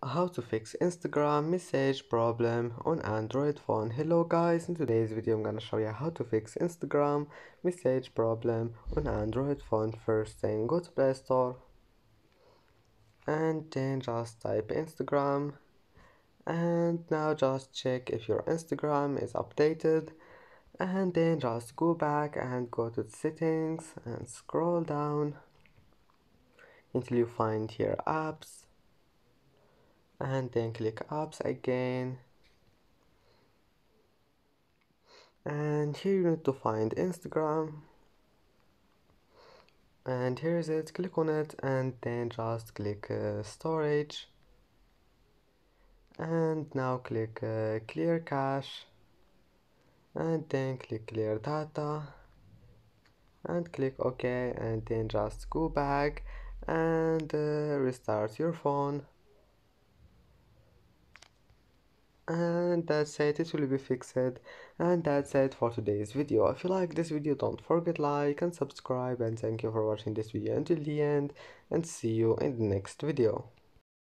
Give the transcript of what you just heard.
How to fix Instagram message problem on Android phone. Hello guys, in today's video I'm gonna show you how to fix Instagram message problem on Android phone. First thing, go to Play Store and then just type Instagram, and now just check if your Instagram is updated, and then just go back and go to settings and scroll down until you find here apps, and then click apps again. And here you need to find Instagram, and here is it. Click on it and then just click storage, and now click clear cache, and then click clear data and click OK, and then just go back and restart your phone. And that's it, it will be fixed. And that's it for today's video. If you like this video, don't forget like and subscribe, and thank you for watching this video until the end, and see you in the next video.